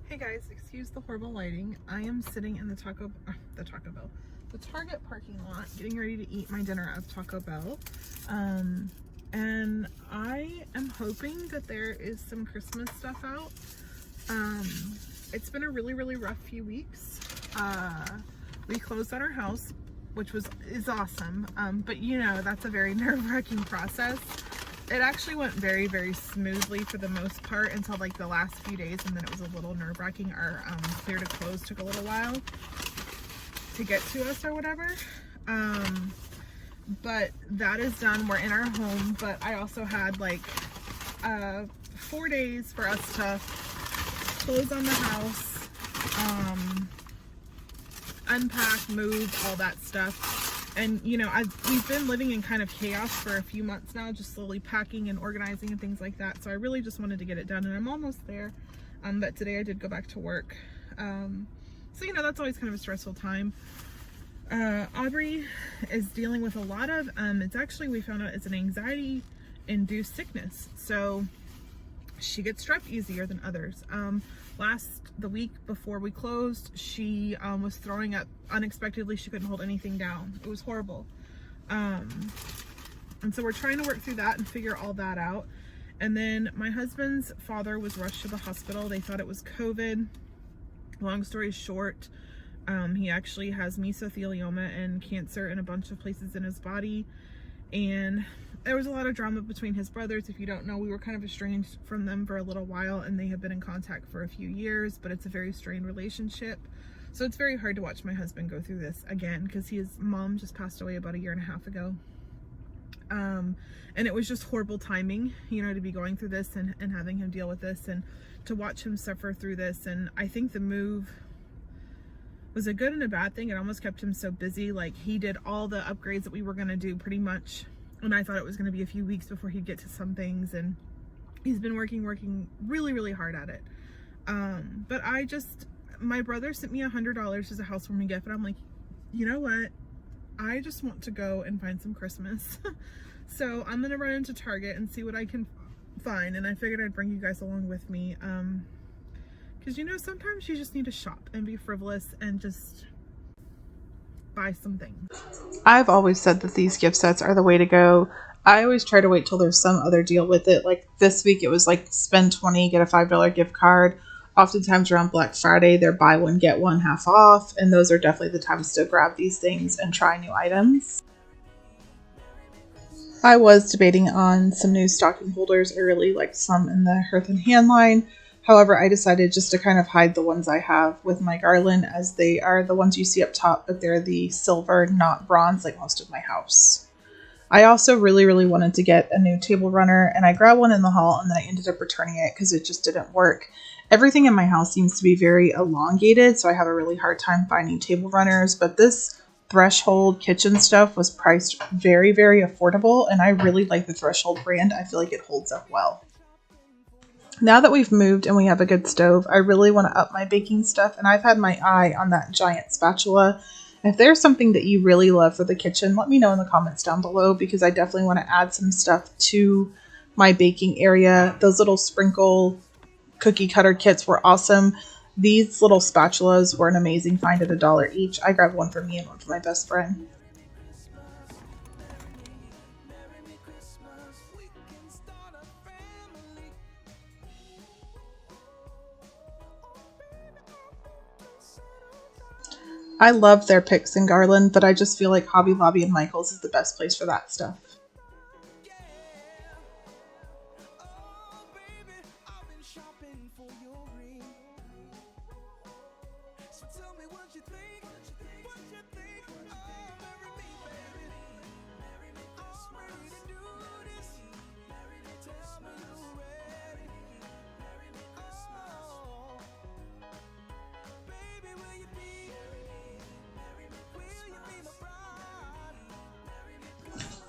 Hey guys, excuse the horrible lighting. I am sitting in the Target parking lot, getting ready to eat my dinner at Taco Bell. And I am hoping that there is some Christmas stuff out. It's been a really rough few weeks. We closed on our house, which is awesome. But you know, that's a very nerve-wracking process. It actually went very smoothly for the most part until like the last few days, and then it was a little nerve-wracking. Our clear to close took a little while to get to us or whatever. But that is done. We're in our home, but I also had like 4 days for us to close on the house, unpack, move, all that stuff. And you know, we've been living in kind of chaos for a few months now, just slowly packing and organizing and things like that. So I really just wanted to get it done, and I'm almost there. But today I did go back to work. So you know, that's always kind of a stressful time. Aubrey is dealing with a lot of, it's actually, we found out it's an anxiety induced sickness. So she gets strep easier than others. The week before we closed, she was throwing up unexpectedly. She couldn't hold anything down. It was horrible. And so we're trying to work through that and figure all that out. And then my husband's father was rushed to the hospital. They thought it was COVID. Long story short, he actually has mesothelioma and cancer in a bunch of places in his body. And there was a lot of drama between his brothers. If you don't know, we were kind of estranged from them for a little while, and they have been in contact for a few years, but it's a very strained relationship. So it's very hard to watch my husband go through this again, because his mom just passed away about 1.5 years ago. And it was just horrible timing, you know, to be going through this and having him deal with this and to watch him suffer through this. And I think the move was a good and a bad thing. It almost kept him so busy. Like, he did all the upgrades that we were going to do pretty much, and I thought it was going to be a few weeks before he'd get to some things, and he's been working really hard at it. But my brother sent me $100 as a housewarming gift, and I'm like, you know what, I just want to go and find some Christmas. So I'm gonna run into Target and see what I can find, and I figured I'd bring you guys along with me, because you know, sometimes you just need to shop and be frivolous and just buy some things. I've always said that these gift sets are the way to go. I always try to wait till there's some other deal with it. Like this week, it was like spend $20, get a $5 gift card. Oftentimes around Black Friday, they're buy one, get one half off. And those are definitely the times to grab these things and try new items. I was debating on some new stocking holders. I really liked some in the Hearth and Hand line. However, I decided just to kind of hide the ones I have with my garland, as they are the ones you see up top, but they're the silver, not bronze, like most of my house. I also really wanted to get a new table runner, and I grabbed one in the haul, and then I ended up returning it because it just didn't work. Everything in my house seems to be very elongated, so I have a really hard time finding table runners, but this Threshold kitchen stuff was priced very affordable, and I really like the Threshold brand. I feel like it holds up well. Now that we've moved and we have a good stove, I really want to up my baking stuff, and I've had my eye on that giant spatula. If there's something that you really love for the kitchen, let me know in the comments down below, because I definitely want to add some stuff to my baking area. Those little sprinkle cookie cutter kits were awesome. These little spatulas were an amazing find at $1 each. I grabbed one for me and one for my best friend. I love their picks and garland, but I just feel like Hobby Lobby and Michael's is the best place for that stuff.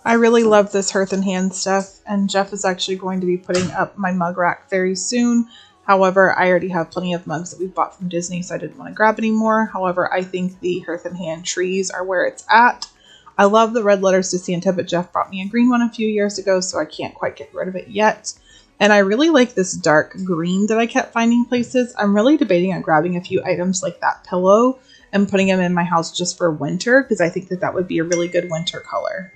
I really love this Hearth and Hand stuff, and Jeff is actually going to be putting up my mug rack very soon. However, I already have plenty of mugs that we bought from Disney, so I didn't want to grab any more. However, I think the Hearth and Hand trees are where it's at. I love the red letters to Santa, but Jeff brought me a green one a few years ago, so I can't quite get rid of it yet. And I really like this dark green that I kept finding places. I'm really debating on grabbing a few items like that pillow and putting them in my house just for winter, because I think that that would be a really good winter color.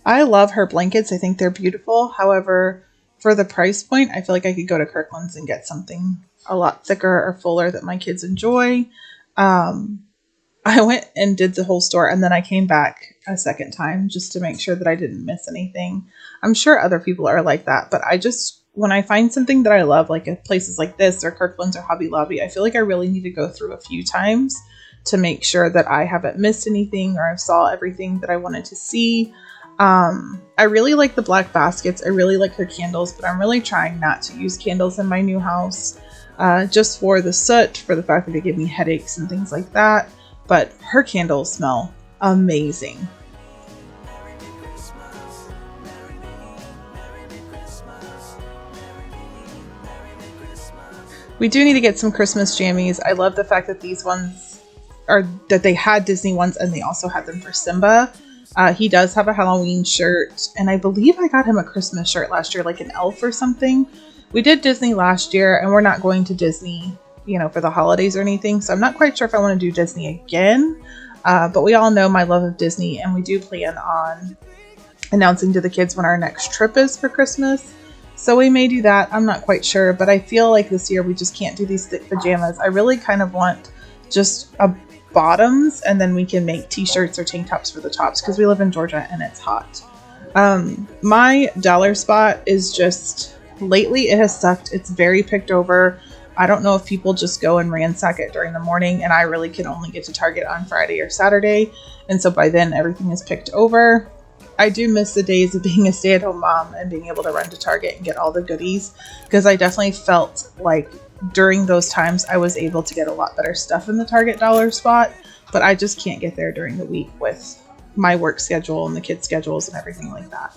I love her blankets. I think they're beautiful. However, for the price point, I feel like I could go to Kirkland's and get something a lot thicker or fuller that my kids enjoy. I went and did the whole store, and then I came back a second time just to make sure that I didn't miss anything. I'm sure other people are like that, but I just, when I find something that I love, like at places like this or Kirkland's or Hobby Lobby, I feel like I really need to go through a few times to make sure that I haven't missed anything or I've saw everything that I wanted to see. I really like the black baskets. I really like her candles, but I'm really trying not to use candles in my new house, just for the soot, for the fact that they give me headaches and things like that. But her candles smell amazing. We do need to get some Christmas jammies. I love the fact that these ones are, that they had Disney ones and they also had them for Simba. He does have a Halloween shirt, and I believe I got him a Christmas shirt last year, like an elf or something. We did Disney last year, and we're not going to Disney, for the holidays or anything, so I'm not quite sure if I want to do Disney again. But we all know my love of Disney, and we do plan on announcing to the kids when our next trip is for Christmas. So we may do that. I'm not quite sure, but I feel like this year we just can't do these thick pajamas. I really kind of want just a bottoms, and then we can make t-shirts or tank tops for the tops, because we live in Georgia and it's hot. My dollar spot is just, lately it has sucked. It's very picked over. I don't know if people just go and ransack it during the morning, and I really can only get to Target on Friday or Saturday, and so by then everything is picked over. I do miss the days of being a stay-at-home mom and being able to run to Target and get all the goodies, because I definitely felt like during those times I was able to get a lot better stuff in the Target dollar spot, but I just can't get there during the week with my work schedule and the kids' schedules and everything like that.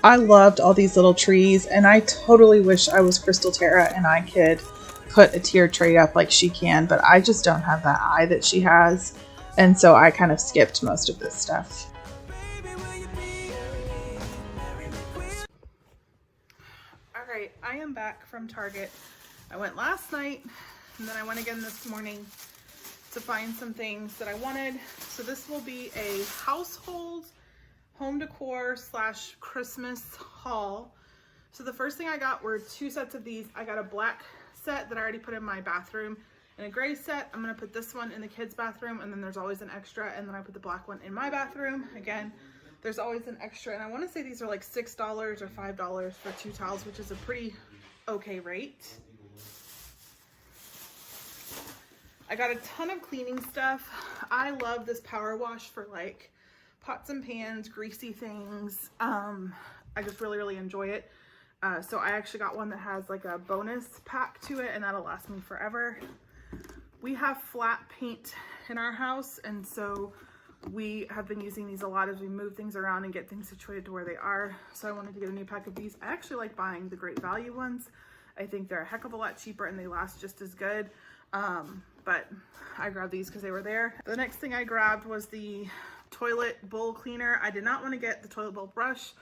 I loved all these little trees, and I totally wish I was Crystal Tara and I could put a tier tray up like she can, but I just don't have that eye that she has, and so I kind of skipped most of this stuff. Alright, I am back from Target. I went last night, and then I went again this morning to find some things that I wanted. So this will be a household home decor / Christmas haul. So the first thing I got were 2 sets of these. I got a black set that I already put in my bathroom and a gray set. I'm going to put this one in the kids' bathroom, and then there's always an extra, and then I put the black one in my bathroom. Again, there's always an extra, and I want to say these are like $6 or $5 for 2 towels, which is a pretty okay rate. I got a ton of cleaning stuff. I love this power wash for like pots and pans, greasy things. I just really enjoy it. So I actually got one that has like a bonus pack to it, and that'll last me forever. We have flat paint in our house, and so we have been using these a lot as we move things around and get things situated to where they are. So I wanted to get a new pack of these. I actually like buying the Great Value ones. I think they're a heck of a lot cheaper and they last just as good. But I grabbed these because they were there. The next thing I grabbed was the toilet bowl cleaner. I did not want to get the toilet bowl brush.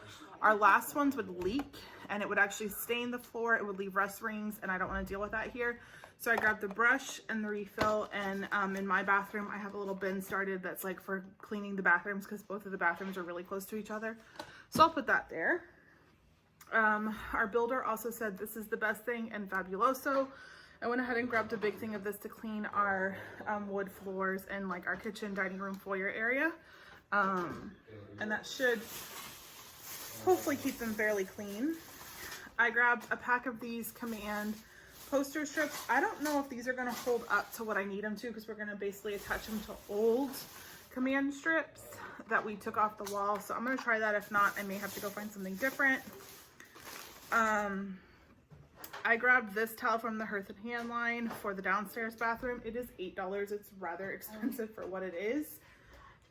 Our last ones would leak and it would actually stain the floor. It would leave rust rings, and I don't want to deal with that here. So I grabbed the brush and the refill, and in my bathroom I have a little bin started that's like for cleaning the bathrooms, because both of the bathrooms are really close to each other. So I'll put that there. Our builder also said this is the best thing and fabuloso. I went ahead and grabbed a big thing of this to clean our wood floors and like our kitchen, dining room, foyer area. And that should hopefully keep them fairly clean. I grabbed a pack of these Command poster strips. I don't know if these are going to hold up to what I need them to, because we're going to basically attach them to old Command strips that we took off the wall. So I'm going to try that. If not, I may have to go find something different. I grabbed this towel from the Hearth and Hand line for the downstairs bathroom. It is $8. It's rather expensive for what it is,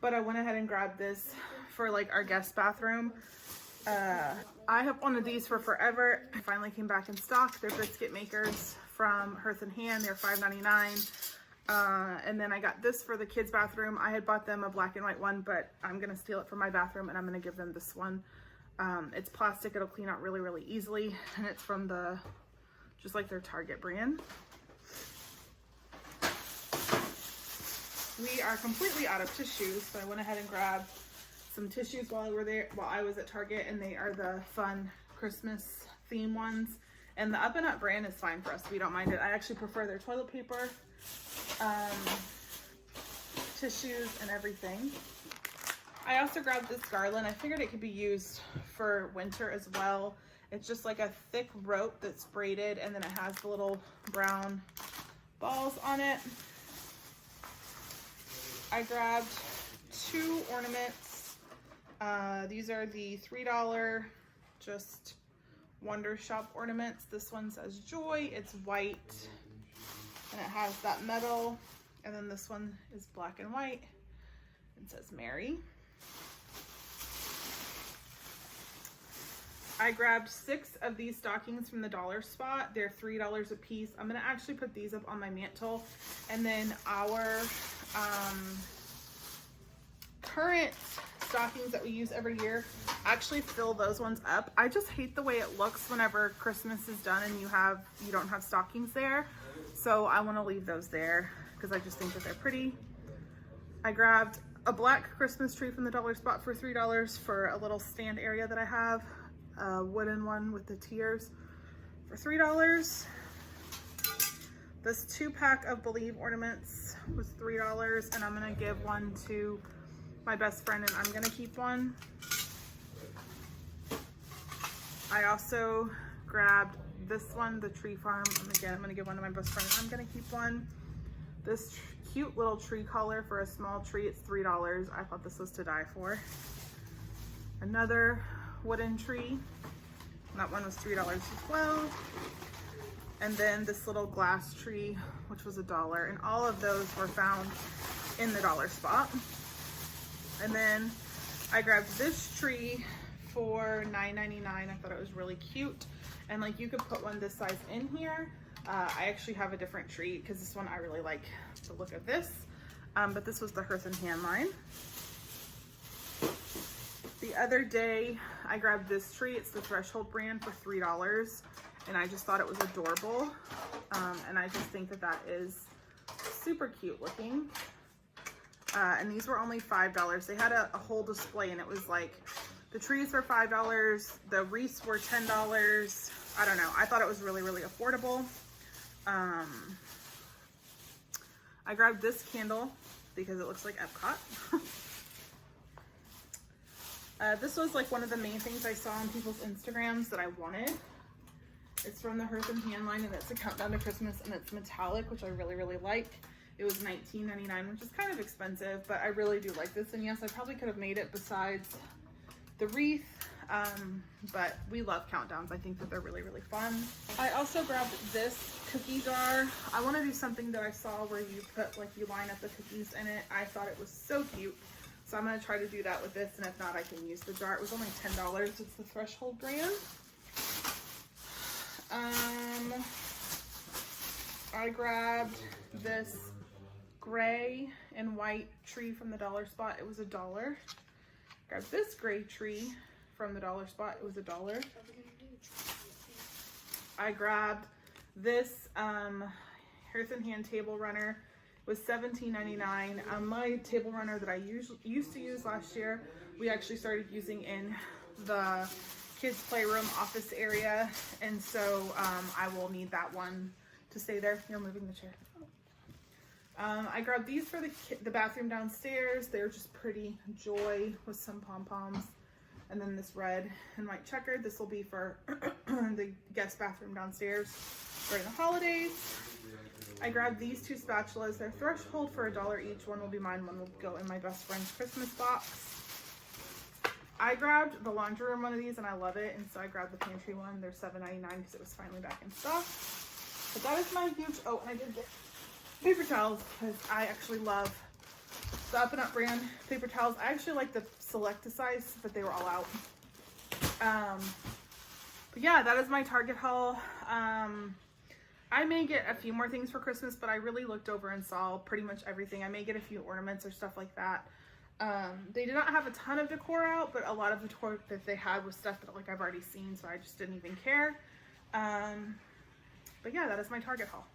but I went ahead and grabbed this for like our guest bathroom. I have wanted these for forever. I finally came back in stock. They're biscuit makers from Hearth and Hand. They're $5.99. And then I got this for the kids' bathroom. I had bought them a black and white one, but I'm gonna steal it from my bathroom and I'm gonna give them this one. It's plastic, it'll clean out really, really easily. And it's from the, just like their Target brand. We are completely out of tissues, so I went ahead and grabbed some tissues while I was at Target, and they are the fun Christmas theme ones. And the Up and Up brand is fine for us. We don't mind it. I actually prefer their toilet paper, tissues, and everything. I also grabbed this garland. I figured it could be used for winter as well. It's just like a thick rope that's braided, and then it has the little brown balls on it. I grabbed 2 ornaments. These are the $3 just Wonder Shop ornaments. This one says Joy. It's white and it has that metal. And then this one is black and white and says Mary. I grabbed 6 of these stockings from the dollar spot. They're $3 a piece. I'm gonna actually put these up on my mantle. And then our current stockings that we use every year, actually fill those ones up. I just hate the way it looks whenever Christmas is done and you don't have stockings there. So I want to leave those there because I just think that they're pretty. I grabbed a black Christmas tree from the dollar spot for $3 for a little stand area that I have. A wooden one with the tiers for $3. This 2-pack of Believe ornaments was $3, and I'm gonna give one to my best friend and I'm gonna keep one. I also grabbed this one, the Tree Farm, and again, I'm gonna give one to my best friend and I'm gonna keep one. This cute little tree collar for a small tree, it's $3. I thought this was to die for. Another wooden tree, that one was $3 as well. And then this little glass tree, which was $1, and all of those were found in the dollar spot. And then I grabbed this tree for $9.99. I thought it was really cute, and like you could put one this size in here. I actually have a different tree because this one I really like the look of this, but this was the Hearth and Hand line. The other day I grabbed this tree. It's the Threshold brand for $3, and I just thought it was adorable, and I just think that that is super cute looking. And these were only $5. They had a whole display, and it was like the trees were $5, the wreaths were $10. I don't know. I thought it was really, really affordable. I grabbed this candle because it looks like Epcot. This was like one of the main things I saw on people's Instagrams that I wanted. It's from the Hearth and Hand line, and it's a countdown to Christmas, and it's metallic, which I really, really like. It was $19.99, which is kind of expensive, but I really do like this. And yes, I probably could have made it besides the wreath, but we love countdowns. I think that they're really, really fun. I also grabbed this cookie jar. I want to do something that I saw where you put, like, you line up the cookies in it. I thought it was so cute. So I'm going to try to do that with this, and if not, I can use the jar. It was only $10. It's the Threshold brand. I grabbed this gray and white tree from the dollar spot. It was $1. Grabbed this gray tree from the dollar spot. It was $1. I grabbed this Hearth and Hand table runner. It was $17.99. My table runner that I used to use last year, we actually started using in the kids playroom office area, and so I will need that one to stay there. You're moving the chair. I grabbed these for the bathroom downstairs. They're just pretty Joy with some pom-poms, and then this red and white checkered. This will be for the guest bathroom downstairs during the holidays. I grabbed these 2 spatulas. They're Threshold for $1 each. One will be mine, one will go in my best friend's Christmas box. I grabbed the laundry room one of these and I love it, and so I grabbed the pantry one. They're $7.99 because it was finally back in stock. But that is my huge, oh, and I did get paper towels because I actually love the Up and Up brand paper towels. I actually like the Selecta size, but they were all out. But yeah, that is my Target haul. I may get a few more things for Christmas, but I really looked over and saw pretty much everything. I may get a few ornaments or stuff like that. They did not have a ton of decor out, but a lot of the decor that they had was stuff that like I've already seen, so I just didn't even care. But yeah, that is my Target haul.